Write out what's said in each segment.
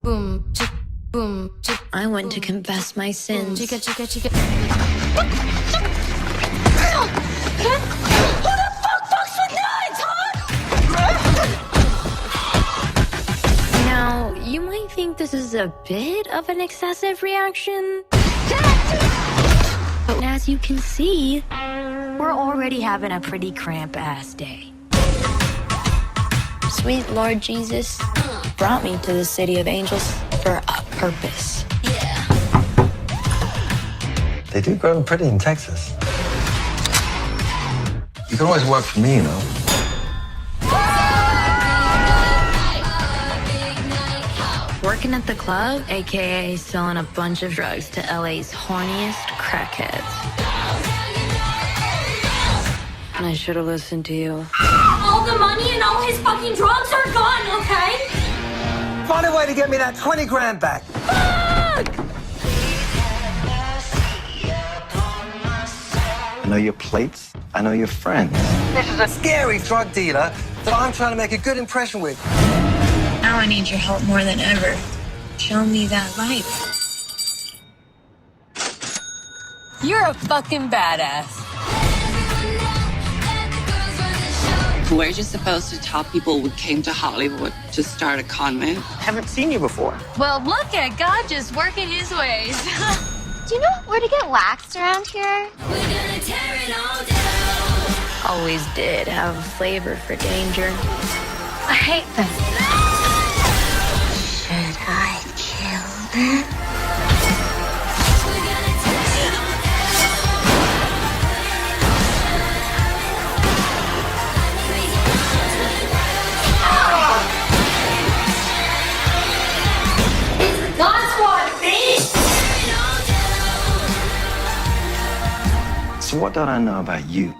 Boom, chick, boom, chick. I went to confess my sins. Chica, chica, chica. Now, you might think this is a bit of an excessive reaction. But as you can see, we're already having a pretty cramp-ass day. Sweet Lord Jesus brought me to the City of Angels for a purpose. They do grow pretty in Texas. You can always work for me, you know. Working at the club, aka selling a bunch of drugs to LA's horniest crackheads. And I should have listened to you. All the money and all his fucking drugs are gone, okay? Find a way to get me that 20 grand back. Fuck! I know your plates. I know your friends. This is a scary drug dealer that I'm trying to make a good impression with. Now I need your help more than ever. Show me that light. You're a fucking badass. We're just supposed to tell people we came to Hollywood to start a convent. Haven't seen you before. Well, look at God just working his ways. Do you know where to get waxed around here? Always did have a flavor for danger. I hate them. Should I kill them? So what don't I know about you?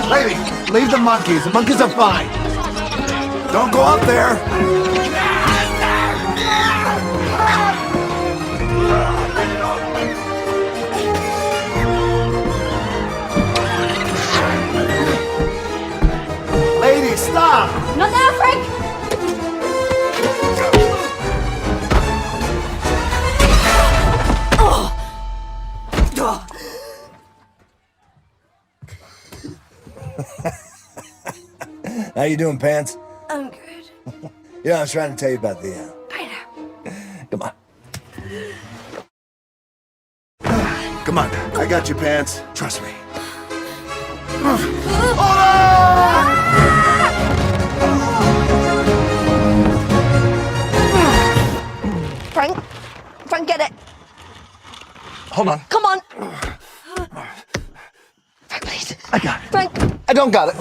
Lady, leave the monkeys. The monkeys are fine. Don't go up there. Lady, stop! Not now, Frank! How you doing, Pants? I'm good. Yeah, I was trying to tell you about the... Come on. Come on. I got you, Pants. Trust me. Frank, get it. Hold on. Come on. Frank, please. I got it. Frank, I don't got it.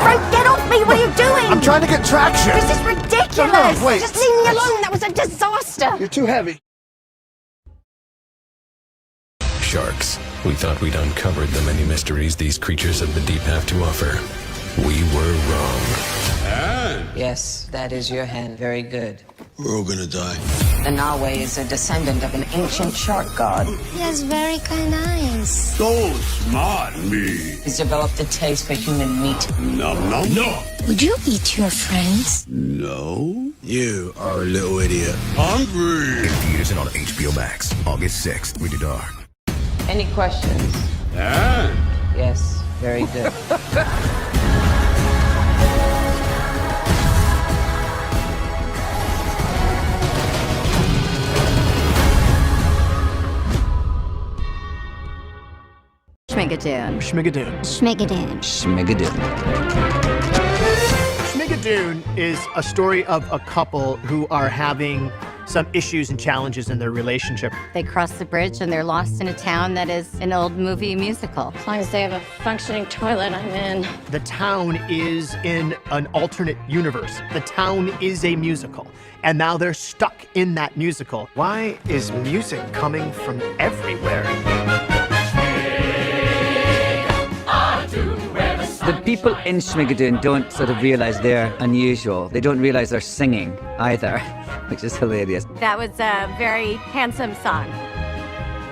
Frank, get off me. What are you doing? I'm trying to get traction. This is ridiculous. No, wait. Just leave me alone. That was a disaster. You're too heavy. Sharks. We thought we'd uncovered the many mysteries these creatures of the deep have to offer. We were wrong. Yes, that is your hand. Very good. We're all gonna die. The Nahue is a descendant of an ancient shark god. He has very kind eyes. So smart, me. He's developed a taste for human meat. Nom nom. No. Would you eat your friends? No. You are a little idiot. Hungry. Theaters on HBO Max, August 6th. Rated R. Any questions? Yes, very good. Schmigadoon. Schmigadoon. Schmigadoon. Schmigadoon is a story of a couple who are having some issues and challenges in their relationship. They cross the bridge and they're lost in a town that is an old movie musical. As long as they have a functioning toilet, I'm in. The town is in an alternate universe. The town is a musical. And now they're stuck in that musical. Why is music coming from everywhere? I do The people in Schmigadoon don't sort of realize they're unusual. They don't realize they're singing either, which is hilarious. That was a very handsome song.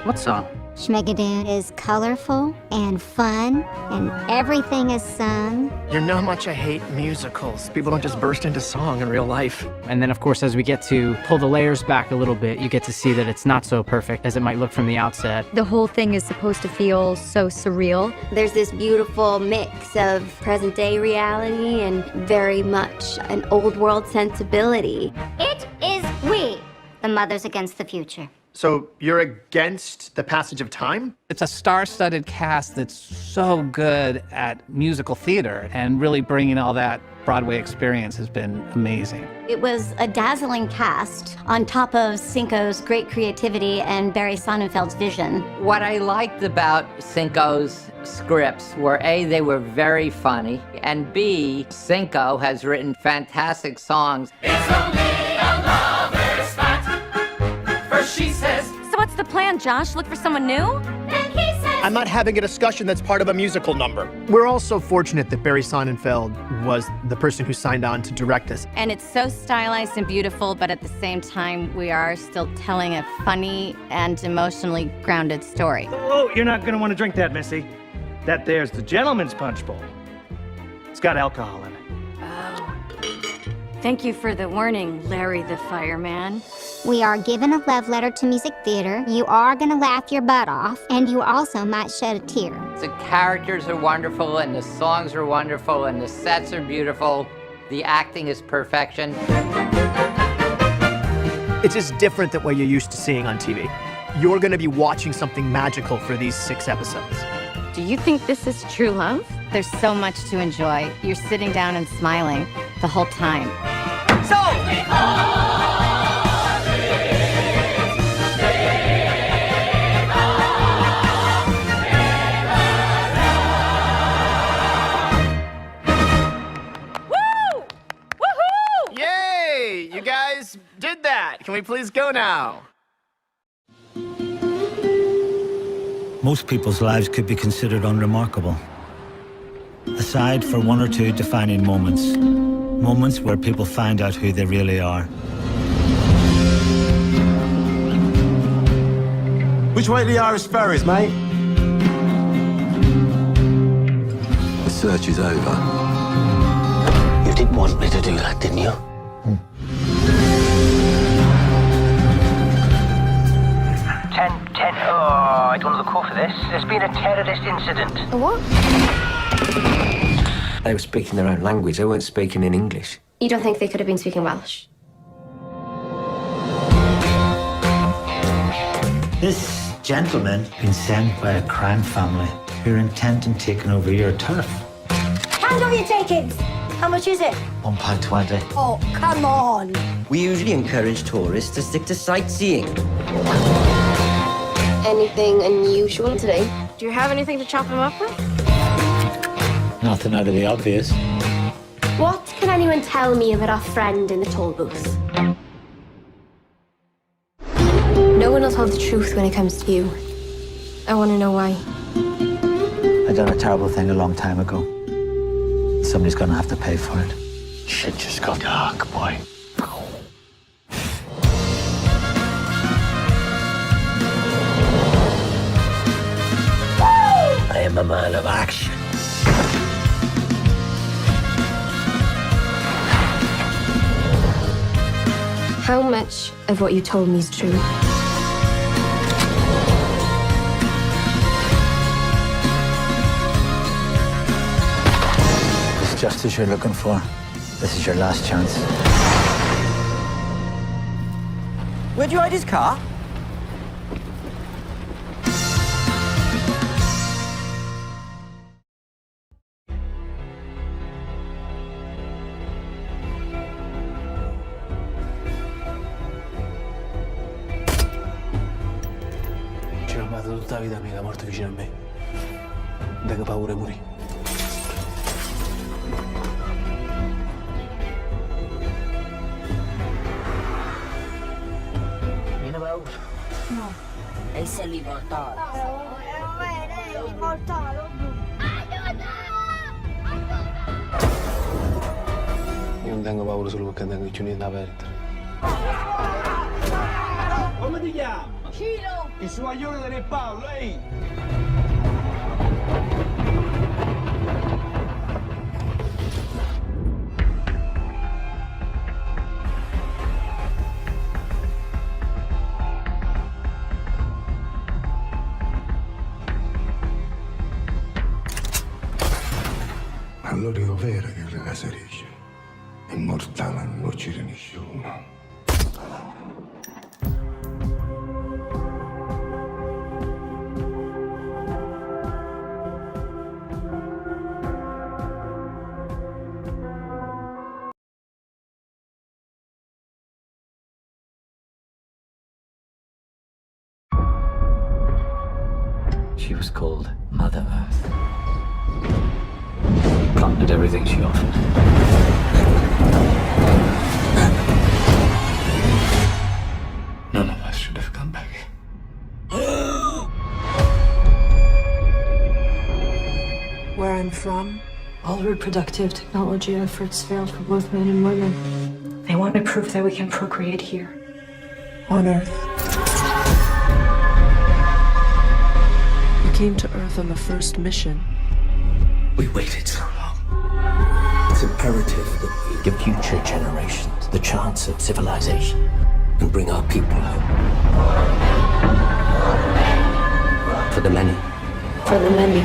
What song? Schmigadoon is colorful and fun, and everything is sung. You know how much I hate musicals. People don't just burst into song in real life. And then, of course, as we get to pull the layers back a little bit, you get to see that it's not so perfect as it might look from the outset. The whole thing is supposed to feel so surreal. There's this beautiful mix of present-day reality and very much an old-world sensibility. It is we, the Mothers Against the Future. So you're against the passage of time? It's a star-studded cast that's so good at musical theater, and really bringing all that Broadway experience has been amazing. It was a dazzling cast on top of Cinco's great creativity and Barry Sonnenfeld's vision. What I liked about Cinco's scripts were A, they were very funny, and B, Cinco has written fantastic songs. It's only a lover's fight. First she says, So what's the plan, Josh? Look for someone new? then he says, I'm not having a discussion that's part of a musical number. We're also fortunate that Barry Sonnenfeld was the person who signed on to direct us. And it's so stylized and beautiful, but at the same time, we are still telling a funny and emotionally grounded story. Oh, you're not going to want to drink that, Missy. That there's the gentleman's punch bowl. It's got alcohol in it. Thank you for the warning, Larry the fireman. We are giving a love letter to music theater. You are gonna laugh your butt off, and you also might shed a tear. The characters are wonderful, and the songs are wonderful, and the sets are beautiful. The acting is perfection. It's just different than what you're used to seeing on TV. You're gonna be watching something magical for these 6 episodes. Do you think this is true love? There's so much to enjoy. You're sitting down and smiling the whole time. Yay! You guys did that. Can we please go now? Most people's lives could be considered unremarkable, aside for 1 or 2 defining moments. Moments where people find out who they really are. Which way are the Irish ferries, mate? The search is over. You didn't want me to do that, didn't you? Oh, I don't know the call for this. There's been a terrorist incident. A what? They were speaking their own language. They weren't speaking in English. You don't think they could have been speaking Welsh? This gentleman been sent by a crime family who are intent on taking over your turf. Hand over your takings. How much is it? £1.20. Oh, come on. We usually encourage tourists to stick to sightseeing. Anything unusual today? Do you have anything to chop him up with? Nothing out of the obvious. What can anyone tell me about our friend in the toll booth? No one will tell the truth when it comes to you. I want to know why. I done a terrible thing a long time ago. Somebody's gonna have to pay for it. Shit just got dark, boy. I am a man of action. How much of what you told me is true? It's justice you're looking for. This is your last chance. Where'd you hide his car? Ci ho amato tutta la vita mia, è morto vicino a me. Da che paura morì. Viene paura? No. E se li portare? Riportalo. non tengo paura solo perché tengo i ciuni da aperta. Come ti chiami? Cino! Il suaglione del Paolo, ehi! Allora è vero che il ragazzo dice, è immortale, non uccide nessuno. She was called Mother Earth. Planted everything she offered. None of us should have come back. Where I'm from, all reproductive technology efforts failed for both men and women. They want to prove that we can procreate here, on Earth. We came to Earth on the first mission. We waited so long. It's imperative that we give future generations the chance of civilization and bring our people home. For the many. For the many.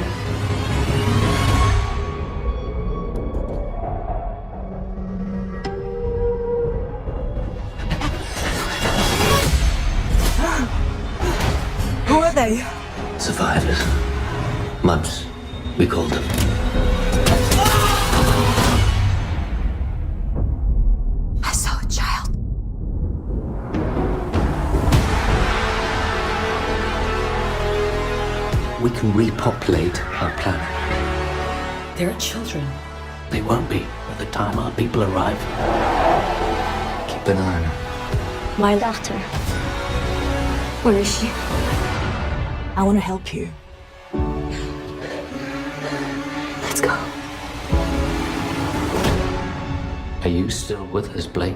Who are they? Survivors. Mubs, we call them. I saw a child. We can repopulate our planet. There are children. They won't be by the time our people arrive. Keep an eye on her. My daughter. Where is she? I want to help you. Let's go. Are you still with us, Blake?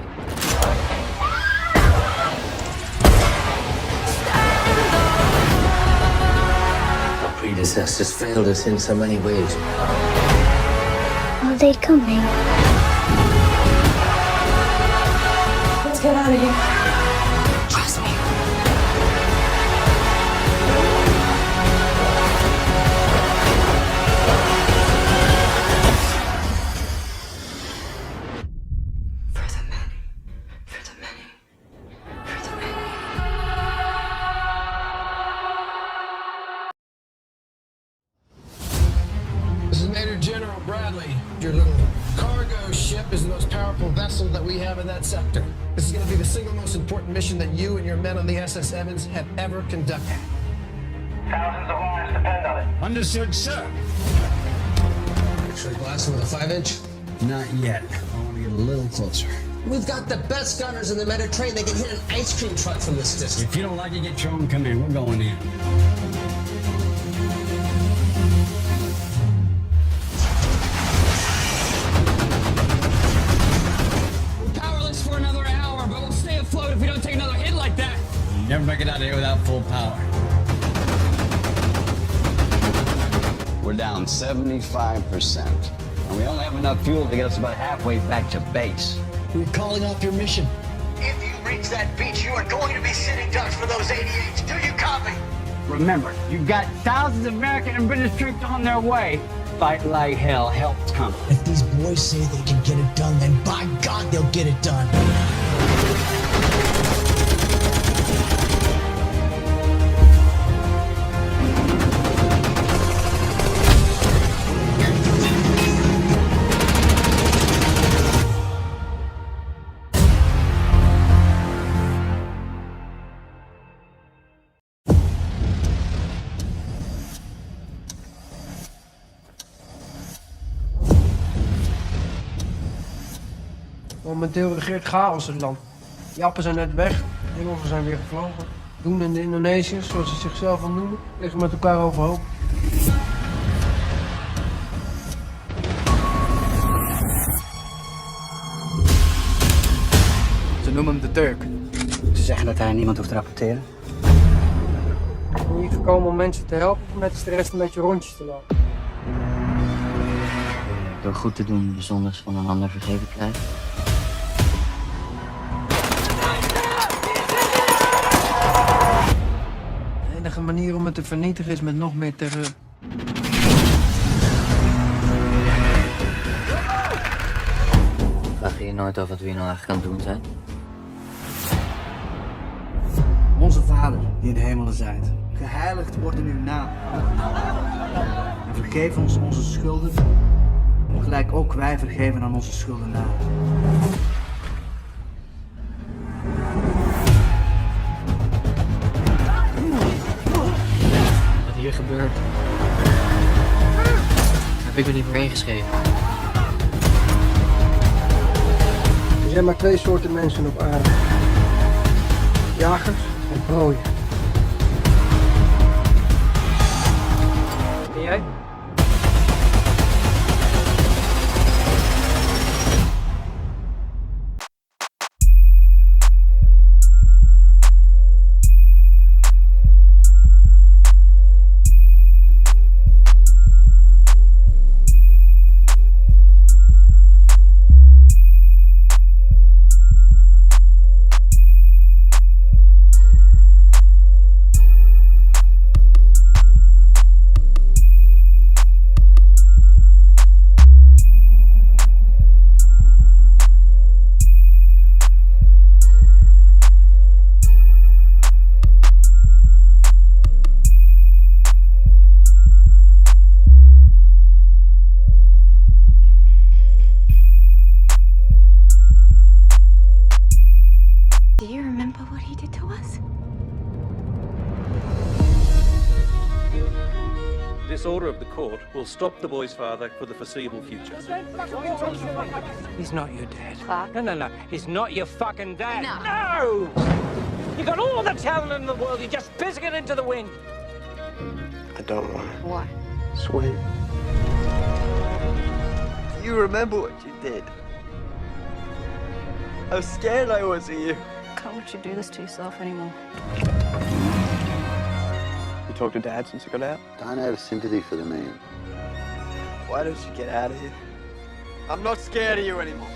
Our predecessors failed us in so many ways. Are they coming? Let's get out of here. Trust me. This is Major General Bradley. Your little cargo ship is the most powerful vessel that we have in that sector. This is going to be the single most important mission that you and your men on the SS Evans have ever conducted. Thousands of lives depend on it. Understood, sir. Should I blast him with a 5-inch? Not yet. I want to get a little closer. We've got the best gunners in the Mediterranean. They can hit an ice cream truck from this distance. If you don't like it, get your own command. We're going in. Powerless for another hour, but we'll stay afloat if we don't take another hit like that. You never make it out of here without full power. We're down 75%. And we only have enough fuel to get us about halfway back to base. We're calling off your mission. If you reach that beach, you are going to be sitting ducks for those 88s. Do you copy? Remember, you've got thousands of American and British troops on their way. Fight like hell, help's coming. If these boys say they can get it done, then by God, they'll get it done. Momenteel regeert chaos het land. Jappen zijn net weg, Engelsen zijn weer gevlogen. Doen en de Indonesiërs, zoals ze zichzelf al noemen, liggen met elkaar overhoop. Noem hem de Turk. Ze zeggen dat hij niemand hoeft te rapporteren. Ik ben hier gekomen om mensen te helpen of met de rest een beetje rondjes te lopen. Door goed te doen, de zondes van een ander vergeven krijgen. De enige manier om het te vernietigen is met nog meer terreur. Vraag je je nooit af wat we hier nou eigenlijk aan het doen zijn? Onze Vader, die in de hemelen zijt, geheiligd worden uw naam. En vergeef ons onze schulden, gelijk ook wij vergeven aan onze schuldenaren. Wat hier gebeurt, heb ik er niet meer ingeschreven. Er zijn maar 2 soorten mensen op aarde. Jagers en prooien. En jij? Do you remember what he did to us? This order of the court will stop the boy's father for the foreseeable future. He's not your dad. Clark? No. He's not your fucking dad. No. No! You got all the talent in the world. You're just pissing it into the wind. I don't want to. What? Sweet. Do you remember what you did? How scared I was of you. Can't let you do this to yourself anymore. You talked to Dad since you got out? Don't have sympathy for the man. Why don't you get out of here? I'm not scared of you anymore.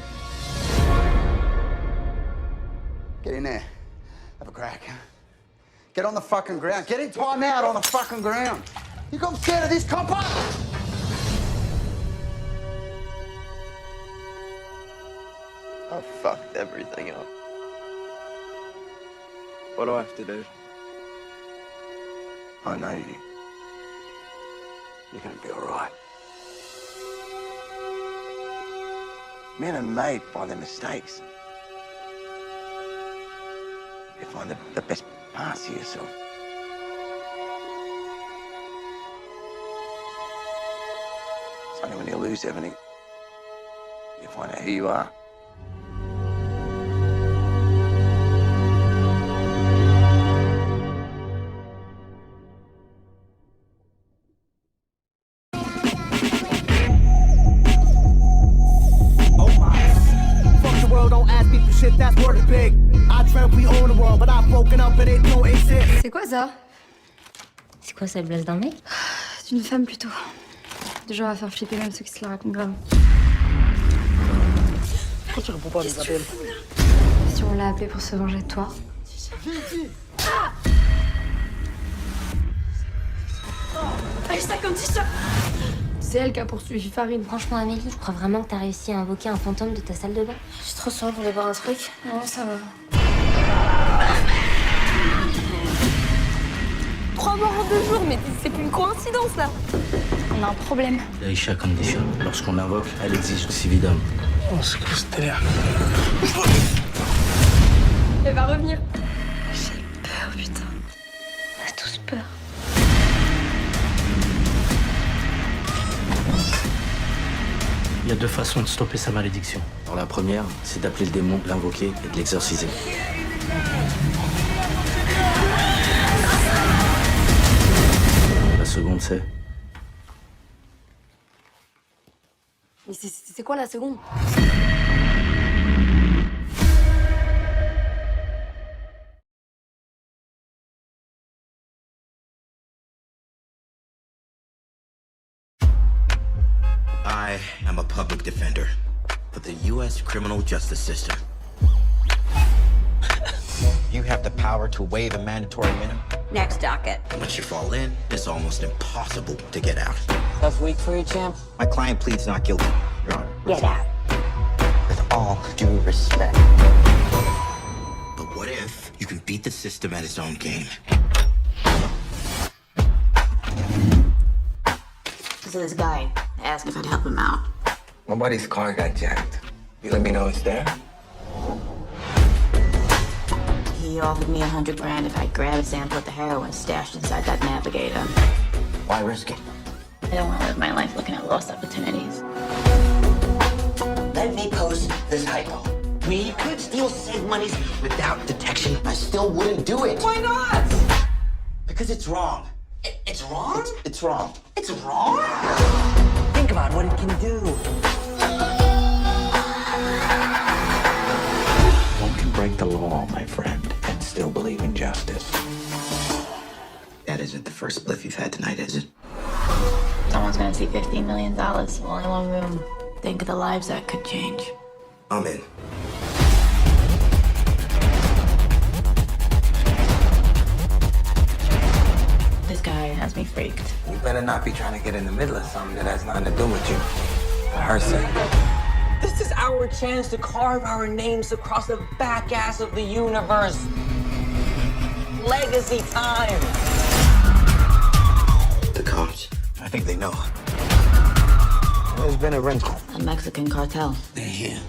Get in there. Have a crack. Get on the fucking ground. Get in time out on the fucking ground. You think I'm scared of this copper? I fucked everything up. What do I have to do? I know you. You're gonna be all right. Men are made by their mistakes. You find the best parts of yourself. It's only when you lose everything, you find out who you are. C'est quoi ça? C'est quoi, ça le blesse d'un mec? C'est une femme plutôt. Du genre à faire flipper même ceux qui se la racontent grave. Pourquoi tu réponds pas à mes appels? Si on l'a appelée pour se venger de toi. Allez, ça comme t-shirt! C'est elle qui a poursuivi Farine. Franchement, Amélie, je crois vraiment que t'as réussi à invoquer un fantôme de ta salle de bain. Je suis trop sûre pour aller voir un truc. Non, ça va. 3 morts en 2 jours, mais c'est plus une coïncidence là. On a un problème. Aïcha condition. Lorsqu'on l'invoque, elle exige cividum. Oh, c'est quoi ce délire? Elle va revenir. J'ai peur, putain. On a tous peur. Il y a 2 façons de stopper sa malédiction. Alors la première, c'est d'appeler le démon, de l'invoquer et de l'exorciser. La seconde, c'est... Mais c'est quoi la seconde? am a public defender for the U.S. criminal justice system. You have the power to waive a mandatory minimum. Next docket. Once you fall in, it's almost impossible to get out. Tough week for you, champ? My client pleads not guilty, Your Honor. Get out. With all due respect. But what if you can beat the system at its own game? So this guy asked if I'd help him out. My buddy's car got jacked. You let me know it's there? He offered me $100,000 if I grab a sample of the heroin stashed inside that Navigator. Why risk it? I don't want to live my life looking at lost opportunities. Let me pose this hypo. We could steal SIG monies without detection. I still wouldn't do it. Why not? Because it's wrong. It's wrong? It's wrong. It's wrong? Think about what it can do. One can break the law, my friend, and still believe in justice. That isn't the first spliff you've had tonight, is it? Someone's gonna see $15 million, only one room. Think of the lives that could change. I'm in. This guy has me freaked. You better not be trying to get in the middle of something that has nothing to do with you. For her sake. This is our chance to carve our names across the back ass of the universe. Legacy time. The cops, I think they know. There's been a rental. A Mexican cartel. They're here.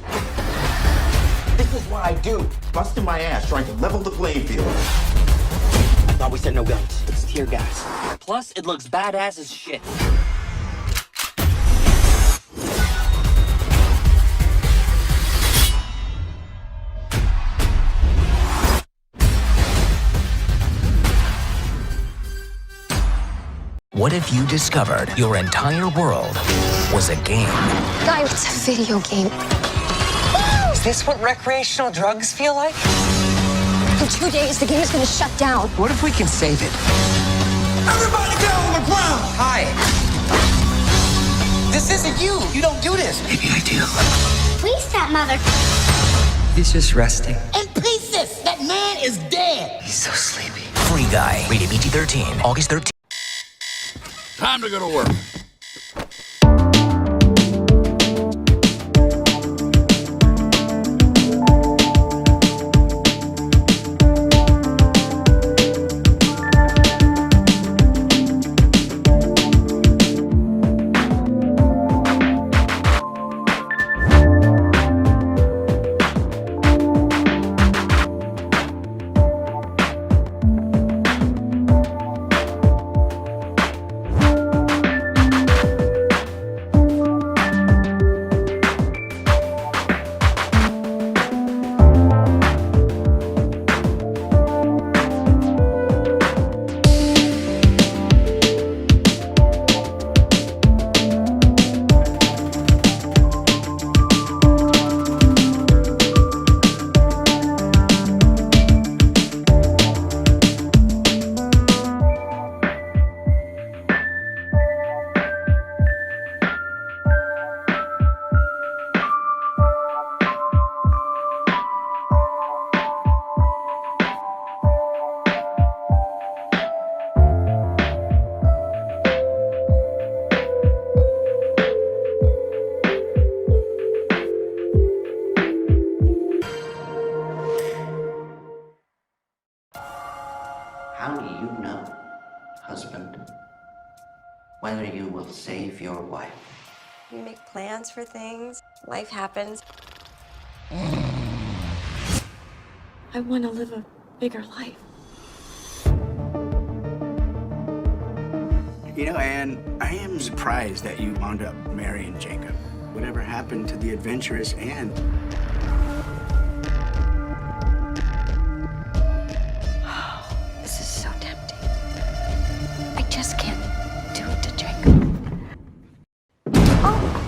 This is what I do. Busting my ass trying to level the playing field. I thought we said no guns. It's tear gas. Plus, it looks badass as shit. What if you discovered your entire world was a game? Guys, it's a video game. Is this what recreational drugs feel like? In 2 days, the game is gonna shut down. What if we can save it? Everybody get on the ground! Hi. This isn't you. You don't do this. Maybe I do. Please, stepmother. He's just resting. In pieces! That man is dead! He's so sleepy. Free Guy. Rated PG-13. August 13th. Time to go to work. How do you know, husband, whether you will save your wife? You make plans for things. Life happens. I want to live a bigger life. You know, Anne, I am surprised that you wound up marrying Jacob. Whatever happened to the adventurous Anne? This is so tempting. I just can't do it to Jacob. Oh!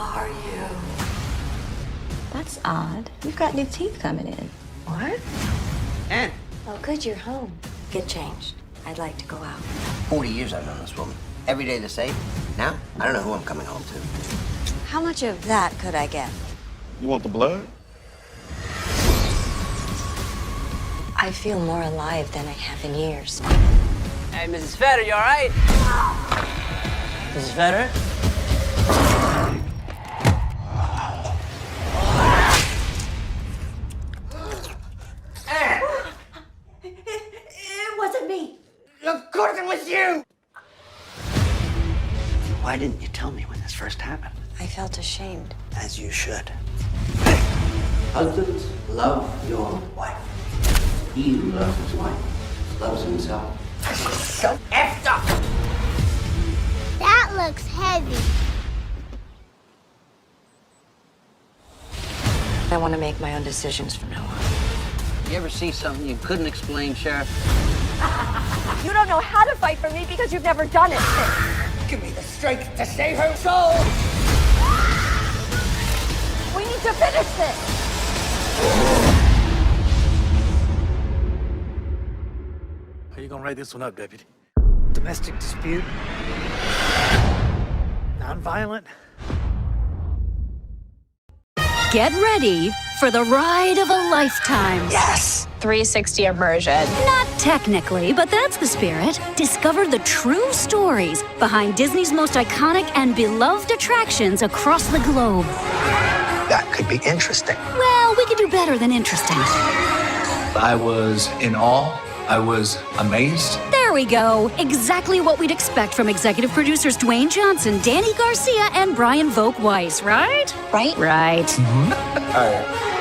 are you? That's odd. You've got new teeth coming in. What? Anne. Oh, good, you're home. Get changed. I'd like to go out. 40 years I've known this woman. Every day the same. Now, I don't know who I'm coming home to. How much of that could I get? You want the blood? I feel more alive than I have in years. Hey, Mrs. Fetter, you all right? Mrs. Fetter? It wasn't me. Of course it was you! Why didn't you tell me when this first happened? I felt ashamed. As you should. Husbands, love your wife. He who loves his wife loves himself. So effed up! That looks heavy. I want to make my own decisions from now on. You ever see something you couldn't explain, Sheriff? You don't know how to fight for me because you've never done it. Give me the strength to save her soul! We need to finish this! How you gonna write this one up, Deputy? Domestic dispute. Non-violent. Get ready for the ride of a lifetime. Yes! 360 immersion. Not technically, but that's the spirit. Discover the true stories behind Disney's most iconic and beloved attractions across the globe. That could be interesting. Well, we could do better than interesting. I was in awe. I was amazed. There we go. Exactly what we'd expect from executive producers Dwayne Johnson, Danny Garcia, and Brian Vogt Weiss, right? Right? Right.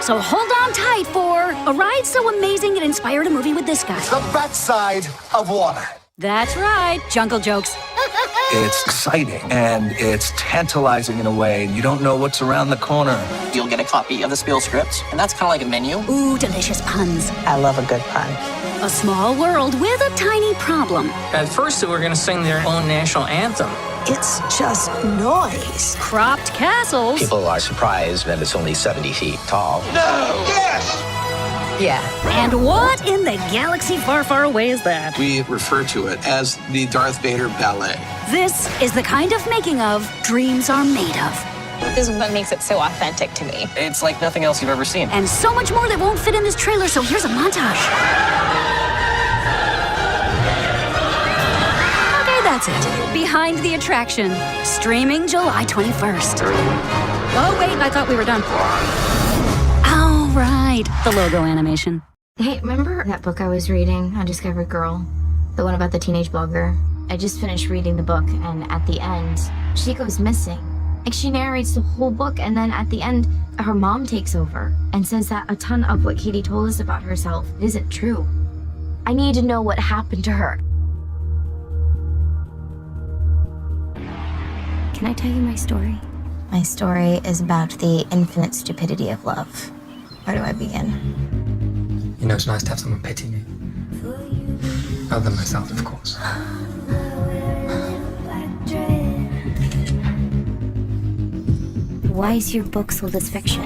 So hold on tight for a ride so amazing it inspired a movie with this guy. The backside of water. That's right. Jungle jokes. It's exciting and it's tantalizing in a way. You don't know what's around the corner. You'll get a copy of the spiel script, and that's kind of like a menu. Ooh, delicious puns. I love a good pun. A small world with a tiny problem. At first, they were going to sing their own national anthem. It's just noise. Cropped castles. People are surprised that it's only 70 feet tall. No! Yes! Yeah. And what in the galaxy far, far away is that? We refer to it as the Darth Vader Ballet. This is the kind of making of dreams are made of. This is what makes it so authentic to me. It's like nothing else you've ever seen. And so much more that won't fit in this trailer, so here's a montage. Okay, that's it. Behind the Attraction. Streaming July 21st. Oh, wait, I thought we were done. Oh, right. The logo animation. Hey, remember that book I was reading, Undiscovered Girl? The one about the teenage blogger? I just finished reading the book, and at the end, she goes missing. Like, she narrates the whole book, and then at the end, her mom takes over and says that a ton of what Katie told us about herself isn't true. I need to know what happened to her. Can I tell you my story? My story is about the infinite stupidity of love. Where do I begin? You know, it's nice to have someone pity me. Other than myself, of course. Why is your book sold as fiction?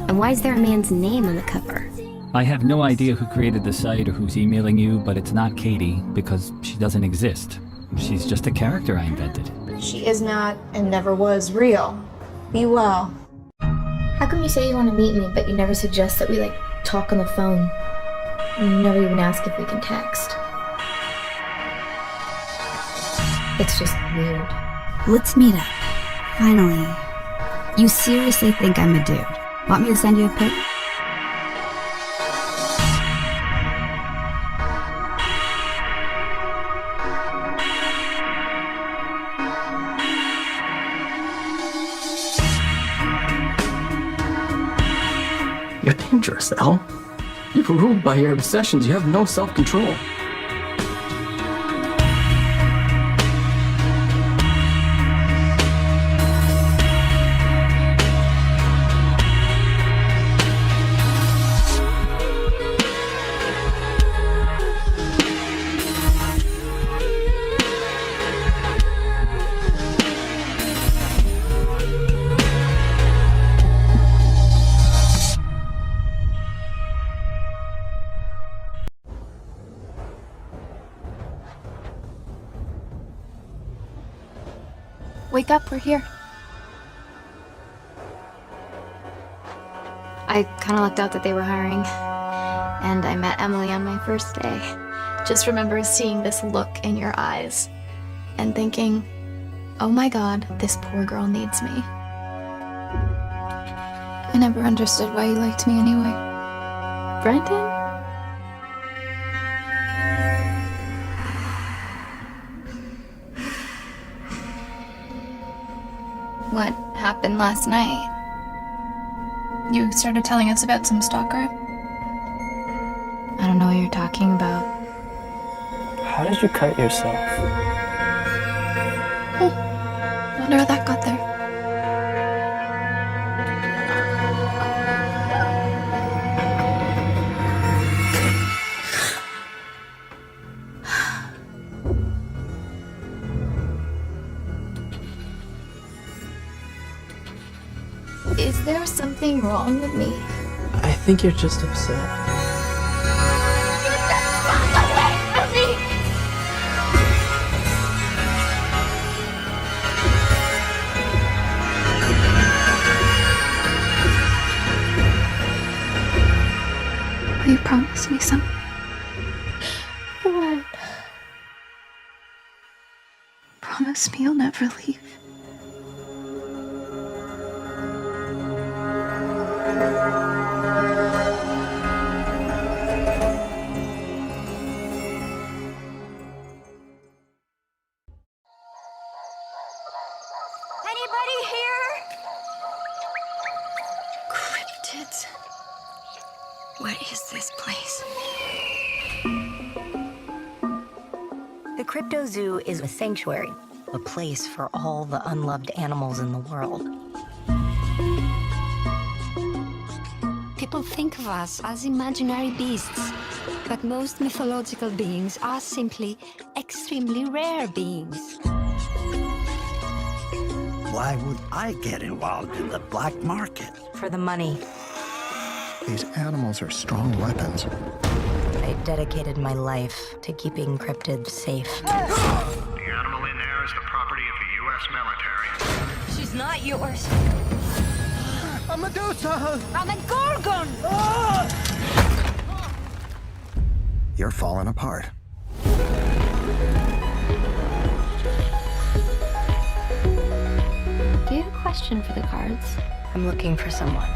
And why is there a man's name on the cover? I have no idea who created the site or who's emailing you, but it's not Katie because she doesn't exist. She's just a character I invented. She is not and never was real. Be well. How come you say you want to meet me, but you never suggest that we, like, talk on the phone? And you never even ask if we can text. It's just weird. Let's meet up. Finally. You seriously think I'm a dude? Want me to send you a pic? You're dangerous, Elle. You're ruled by your obsessions. You have no self-control. Wake up, we're here. I kind of lucked out that they were hiring. And I met Emily on my first day. Just remember seeing this look in your eyes and thinking, oh my God, this poor girl needs me. I never understood why you liked me anyway. Brendan? What happened last night? You started telling us about some stalker? I don't know what you're talking about. How did you cut yourself? I wonder how that got there. Is there something wrong with me? I think you're just upset. Will you promise me something? What? Promise me you'll never leave. Anybody here? Cryptids. What is this place? The Crypto Zoo is a sanctuary, a place for all the unloved animals in the world. People think of us as imaginary beasts, but most mythological beings are simply extremely rare beings. Why would I get involved in the black market? For the money. These animals are strong weapons. I dedicated my life to keeping cryptids safe. The animal in there is the property of the U.S. military. She's not yours. A Medusa! I'm a Gorgon! You're falling apart. Do you have a question for the cards? I'm looking for someone.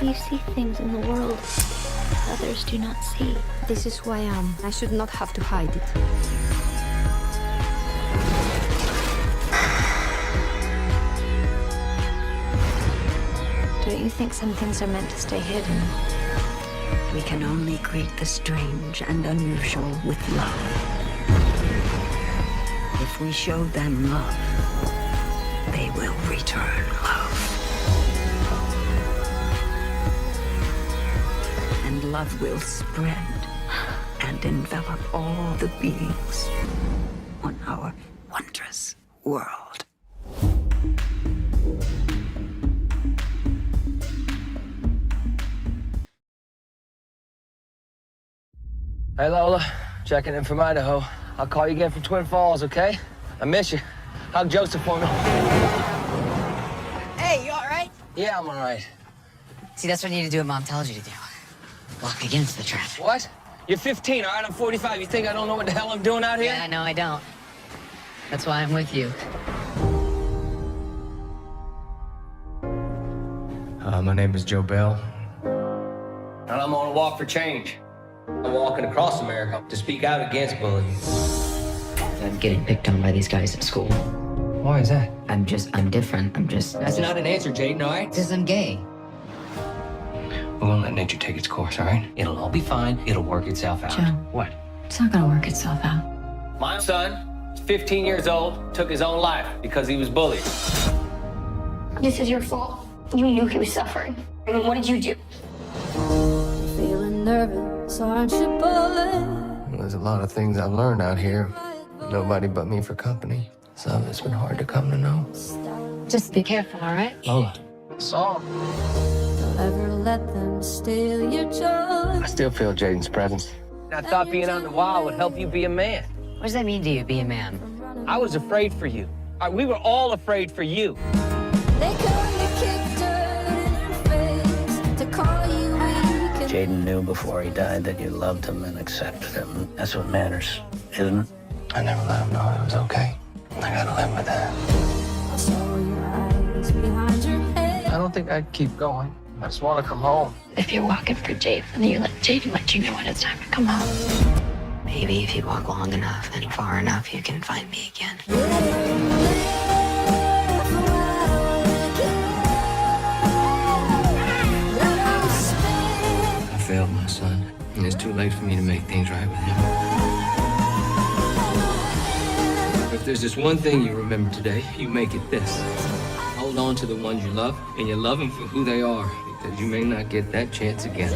You see things in the world others do not see. This is who I am. I should not have to hide it. Don't you think some things are meant to stay hidden? We can only greet the strange and unusual with love. If we show them love, they will return love. And love will spread and envelop all the beings on our wondrous world. Hey, Lola. Checking in from Idaho. I'll call you again from Twin Falls, okay? I miss you. Hug Joseph for me. Hey, you all right? Yeah, I'm all right. See, that's what you need to do what Mom tells you to do. Walk against the traffic. What? You're 15, all right? I'm 45. You think I don't know what the hell I'm doing out here? Yeah, no, I don't. That's why I'm with you. My name is Joe Bell. And I'm on a walk for change. I'm walking across America to speak out against bullying. I'm getting picked on by these guys at school. Why is that? I'm different. That's not an answer, Jaden, all right? Because I'm gay. We won't let nature take its course, all right? It'll all be fine. It'll work itself out. Joe. What? It's not gonna work itself out. My son, 15 years old, took his own life because he was bullied. This is your fault. You knew he was suffering. I mean, what did you do? Feeling nervous, aren't you, boy? There's a lot of things I've learned out here. Nobody but me for company. Some of it's been hard to come to know. Just be careful, all right? Lola. Saw. Don't ever let them steal your joy. I still feel Jaden's presence. I thought being out in the wild would help you be a man. What does that mean to you, be a man? I was afraid for you. We were all afraid for you. They come to kick dirt in your face, to call you weak. Jaden knew before he died that you loved him and accepted him. That's what matters, isn't it? I never let him know it was okay. I gotta live with that. I saw your eyes behind your head. I don't think I'd keep going. I just want to come home. If you're walking for Jaden, then you let Jaden let you know when it's time to come home. Maybe if you walk long enough and far enough, you can find me again. I failed my son, and it's too late for me to make things right with him. If there's just one thing you remember today, you make it this. Hold on to the ones you love, and you love them for who they are, because you may not get that chance again.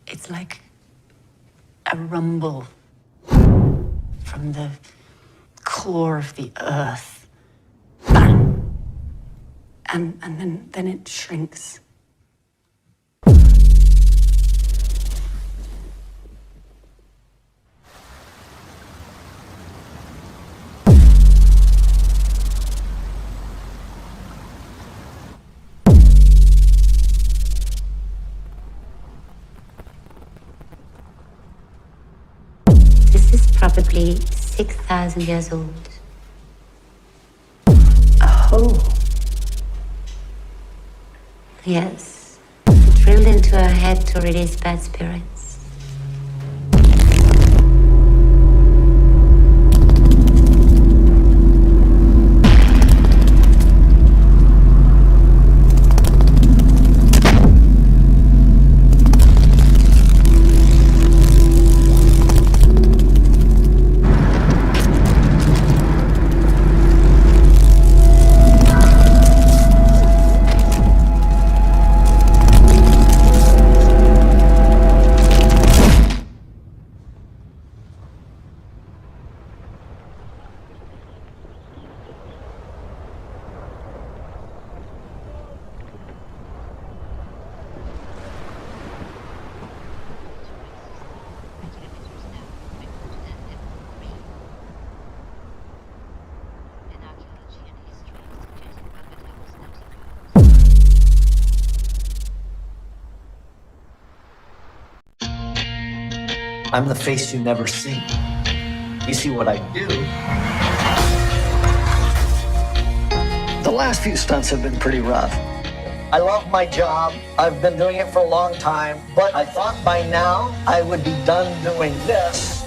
It's like a rumble from the core of the earth. And then it shrinks. This is probably 6,000 years old. A hole. Yes. Drilled into her head to release bad spirits. I'm the face you never see. You see what I do. The last few stunts have been pretty rough. I love my job. I've been doing it for a long time, but I thought by now I would be done doing this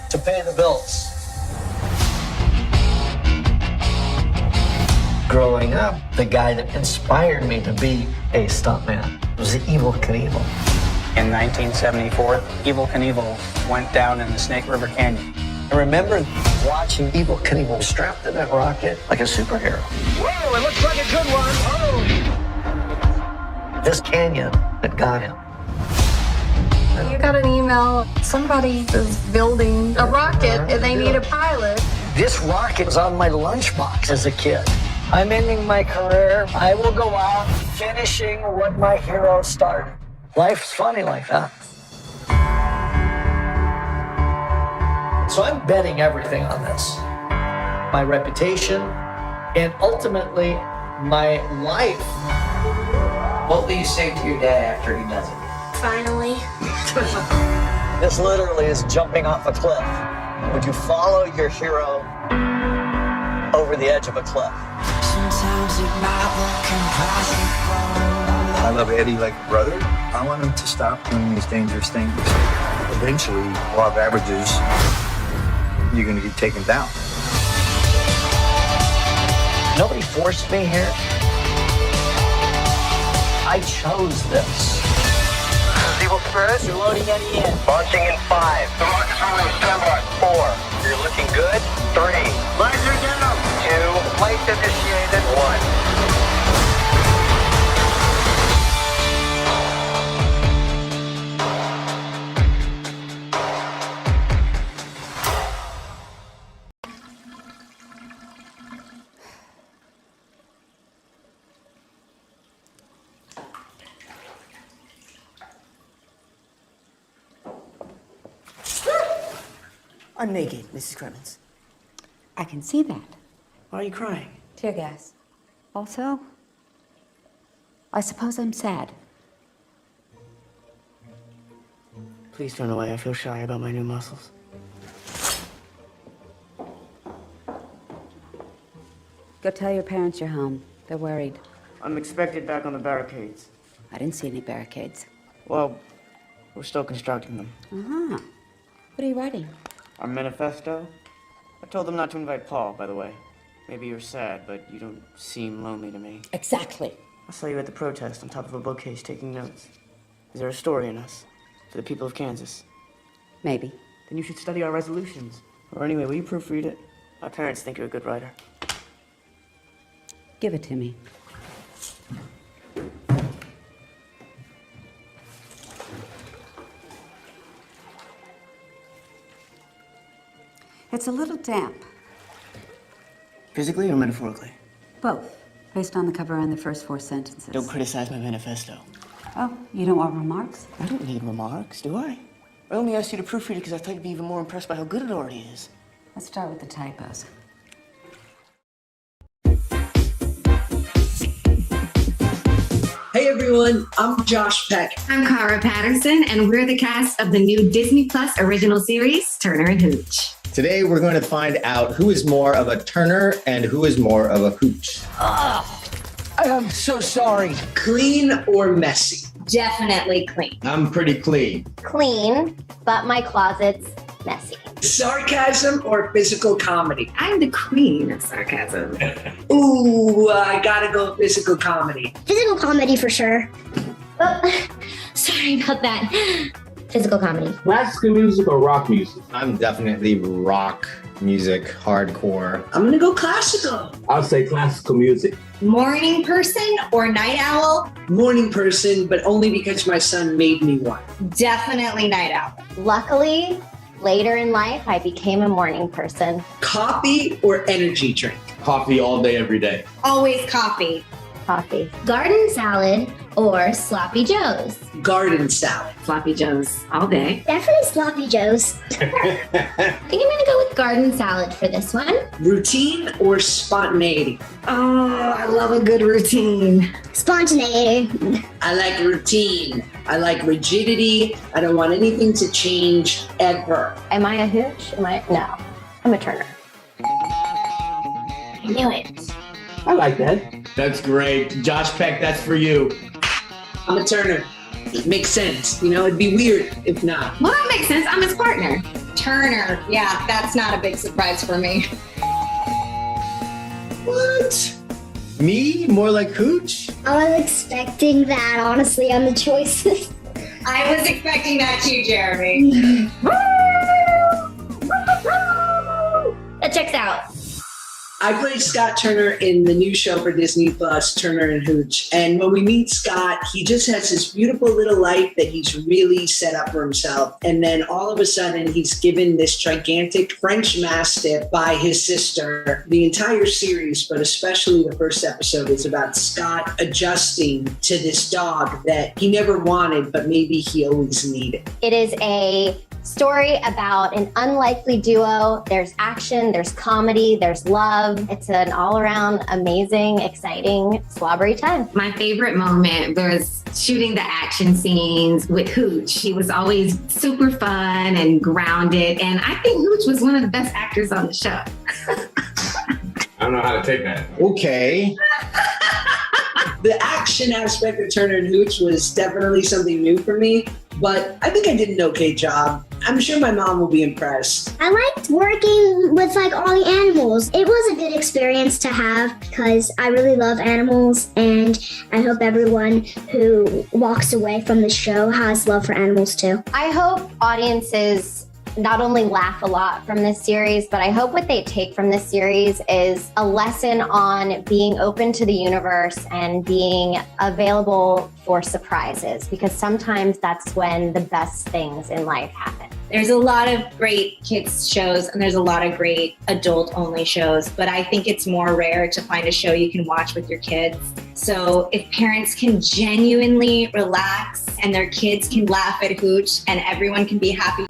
to pay the bills. Growing up, the guy that inspired me to be a stuntman was the Evel Knievel. In 1974, Evel Knievel went down in the Snake River Canyon. I remember watching Evel Knievel strapped to that rocket like a superhero. Whoa, it looks like a good one. Oh. This canyon that got him. You got an email. Somebody is building a rocket and they need a pilot. This rocket was on my lunchbox as a kid. I'm ending my career. I will go out finishing what my hero started. Life's funny like that. So I'm betting everything on this. My reputation and ultimately my life. What will you say to your dad after he does it? Finally. This literally is jumping off a cliff. Would you follow your hero over the edge of a cliff? Sometimes it might look impossible. I love Eddie like a brother. I want him to stop doing these dangerous things. Eventually, law of averages, you're going to get taken down. Nobody forced me here. I chose this. Evil Spirit, You're loading Eddie in. launching in 5. The rocket's rolling, stand by. 4. You're looking good. 3. Laser down. 2. Flight initiated. 1. I'm naked, Mrs. Clemens. I can see that. Why are you crying? Tear gas. Also, I suppose I'm sad. Please turn away. I feel shy about my new muscles. Go tell your parents you're home. They're worried. I'm expected back on the barricades. I didn't see any barricades. Well, we're still constructing them. Uh-huh. What are you writing? Our manifesto? I told them not to invite Paul, by the way. Maybe you're sad, but you don't seem lonely to me. Exactly. I saw you at the protest on top of a bookcase taking notes. Is there a story in us? For the people of Kansas? Maybe. Then you should study our resolutions. Or anyway, will you proofread it? My parents think you're a good writer. Give it to me. It's a little damp. Physically or metaphorically? Both, based on the cover and the first 4 sentences. Don't criticize my manifesto. Oh, you don't want remarks? I don't need remarks, do I? I only asked you to proofread it because I thought you'd be even more impressed by how good it already is. Let's start with the typos. Hey everyone, I'm Josh Peck. I'm Cara Patterson, and we're the cast of the new Disney Plus original series, Turner and Hooch. Today, we're going to find out who is more of a Turner and who is more of a Hooch. I'm so sorry. Clean or messy? Definitely clean. I'm pretty clean. Clean, but my closet's messy. Sarcasm or physical comedy? I'm the queen of sarcasm. Ooh, I gotta go physical comedy. Physical comedy for sure. Oh, sorry about that. Physical comedy. Classical music or rock music? I'm definitely rock music, hardcore. I'm gonna go classical. I'll say classical music. Morning person or night owl? Morning person, but only because my son made me one. Definitely night owl. Luckily, later in life, I became a morning person. Coffee or energy drink? Coffee all day, every day. Always coffee. Coffee. Garden salad or sloppy joes? Garden salad. Sloppy joes all day. Definitely sloppy joes. I think I'm gonna go with garden salad for this one. Routine or spontaneity? Oh, I love a good routine. Spontaneity. I like routine. I like rigidity. I don't want anything to change ever. Am I a hooch? No. I'm a Turner. I knew it. I like that. That's great. Josh Peck, that's for you. I'm a Turner. It makes sense. You know, it'd be weird if not. Well, that makes sense. I'm his partner. Turner. Yeah, that's not a big surprise for me. What? Me? More like Hooch? I was expecting that, honestly, on the choices. I was expecting that too, Jeremy. That checks out. I played Scott Turner in the new show for Disney Plus, Turner and Hooch. And when we meet Scott, he just has this beautiful little life that he's really set up for himself. And then all of a sudden, he's given this gigantic French Mastiff by his sister. The entire series, but especially the first episode, is about Scott adjusting to this dog that he never wanted, but maybe he always needed. It is a story about an unlikely duo. There's action, there's comedy, there's love. It's an all-around amazing, exciting, slobbery time. My favorite moment was shooting the action scenes with Hooch. He was always super fun and grounded, and I think Hooch was one of the best actors on the show. I don't know how to take that. Okay. The action aspect of Turner and Hooch was definitely something new for me, but I think I did an okay job. I'm sure my mom will be impressed. I liked working with all the animals. It was a good experience to have because I really love animals, and I hope everyone who walks away from the show has love for animals too. I hope audiences not only laugh a lot from this series, but I hope what they take from this series is a lesson on being open to the universe and being available for surprises, because sometimes that's when the best things in life happen. There's a lot of great kids shows and there's a lot of great adult only shows, but I think it's more rare to find a show you can watch with your kids. So if parents can genuinely relax and their kids can laugh at Hooch and everyone can be happy